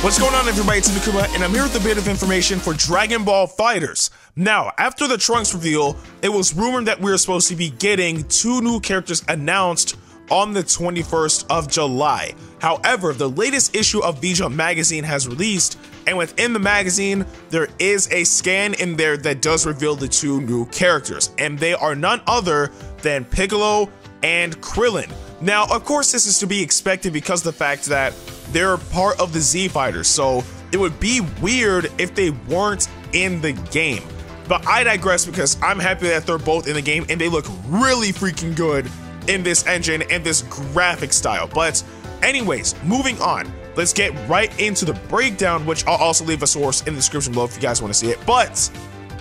What's going on, everybody? It's Ndukauba, and I'm here with a bit of information for Dragon Ball FighterZ. Now, after the Trunks reveal, it was rumored that we were supposed to be getting 2 new characters announced on the 21st of July. However, the latest issue of V-Jump magazine has released, and within the magazine, there is a scan in there that does reveal the 2 new characters, and they are none other than Piccolo and Krillin. Now, of course, this is to be expected because of the fact that they're part of the Z Fighters, so it would be weird if they weren't in the game. But I digress because I'm happy that they're both in the game and they look really freaking good in this engine and this graphic style. But anyways, moving on, let's get right into the breakdown, which I'll also leave a source in the description below if you guys want to see it. But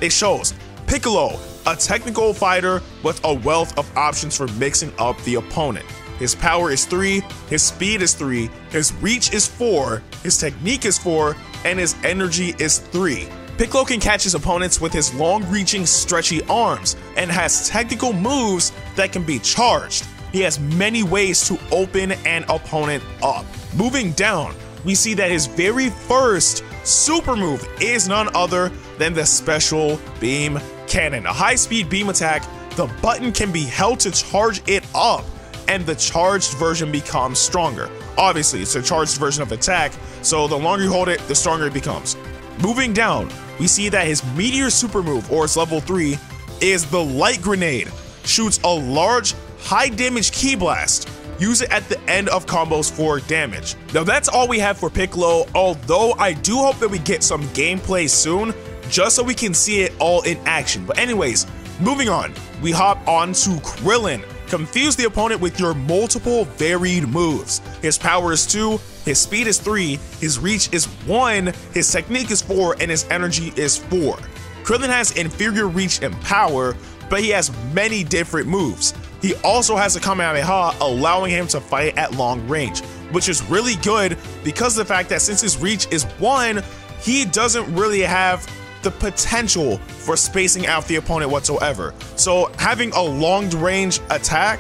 it shows Piccolo, a technical fighter with a wealth of options for mixing up the opponent. His power is 3, his speed is 3, his reach is 4, his technique is 4, and his energy is 3. Piccolo can catch his opponents with his long-reaching, stretchy arms, and has technical moves that can be charged. He has many ways to open an opponent up. Moving down, we see that his very first super move is none other than the Special Beam Cannon. A high-speed beam attack, the button can be held to charge it up, and the charged version becomes stronger. Obviously, it's a charged version of attack, so the longer you hold it, the stronger it becomes. Moving down, we see that his Meteor super move, or its level 3, is the Light Grenade. Shoots a large, high damage ki blast. Use it at the end of combos for damage. Now that's all we have for Piccolo, although I do hope that we get some gameplay soon, just so we can see it all in action. But anyways, moving on, we hop on to Krillin. Confuse the opponent with your multiple varied moves. His power is 2, his speed is 3, his reach is 1, his technique is 4, and his energy is 4. Krillin has inferior reach and power, but he has many different moves. He also has a Kamehameha, allowing him to fight at long range, which is really good because of the fact that since his reach is 1, he doesn't really have the potential for spacing out the opponent whatsoever. So having a long range attack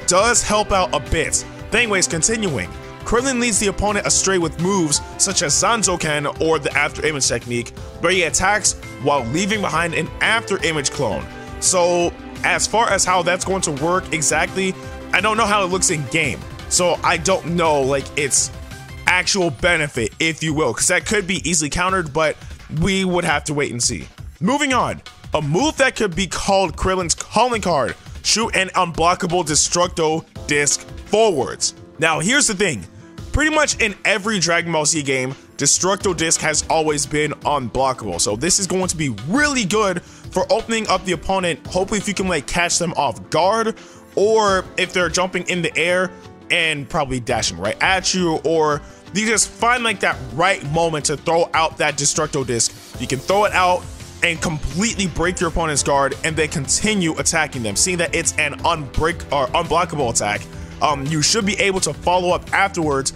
does help out a bit. But anyways, continuing, Krillin leads the opponent astray with moves such as Zanzoken or the after image technique, where he attacks while leaving behind an after image clone. So as far as how that's going to work exactly, I don't know how it looks in game. So I don't know like its actual benefit, if you will, because that could be easily countered, but we would have to wait and see. Moving on, a move that could be called Krillin's calling card. Shoot an unblockable Destructo Disc forwards. Now here's the thing, pretty much in every Dragon Ball Z game, Destructo Disc has always been unblockable. So this is going to be really good for opening up the opponent. Hopefully if you can like catch them off guard, or if they're jumping in the air and probably dashing right at you, or you just find like that right moment to throw out that Destructo Disc. You can throw it out and completely break your opponent's guard and then continue attacking them. Seeing that it's an unblockable attack, you should be able to follow up afterwards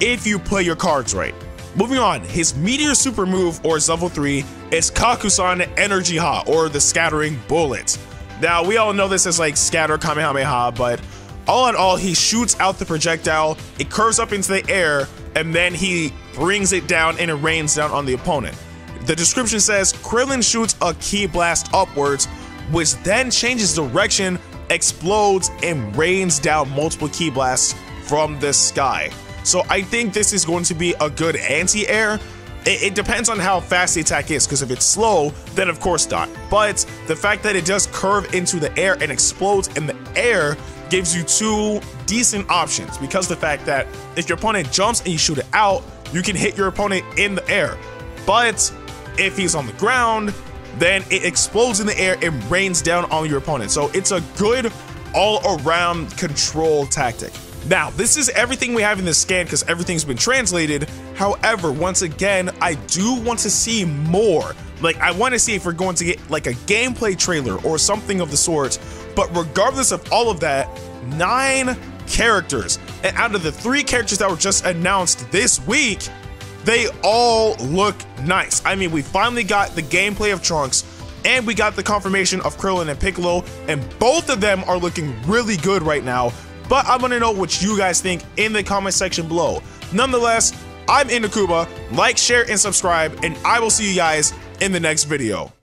if you play your cards right. Moving on, his Meteor super move, or his level 3, is Kakusan Energy Ha, or the Scattering Bullet. Now we all know this as like Scatter Kamehameha, but all in all, he shoots out the projectile, it curves up into the air, and then he brings it down and it rains down on the opponent. The description says Krillin shoots a ki blast upwards, which then changes direction, explodes, and rains down multiple ki blasts from the sky. So I think this is going to be a good anti-air. It depends on how fast the attack is, because if it's slow, then of course not. But the fact that it does curve into the air and explodes in the air gives you 2 decent options, because the fact that if your opponent jumps and you shoot it out, you can hit your opponent in the air. But if he's on the ground, then it explodes in the air and rains down on your opponent. So it's a good all-around control tactic. Now, this is everything we have in this scan because everything's been translated. However, once again, I do want to see more. Like, I want to see if we're going to get like a gameplay trailer or something of the sort. But regardless of all of that, 9 characters. And out of the 3 characters that were just announced this week, they all look nice. I mean, we finally got the gameplay of Trunks, and we got the confirmation of Krillin and Piccolo, and both of them are looking really good right now. But I want to know what you guys think in the comment section below. Nonetheless, I'm Ndukauba. Like, share, and subscribe, and I will see you guys in the next video.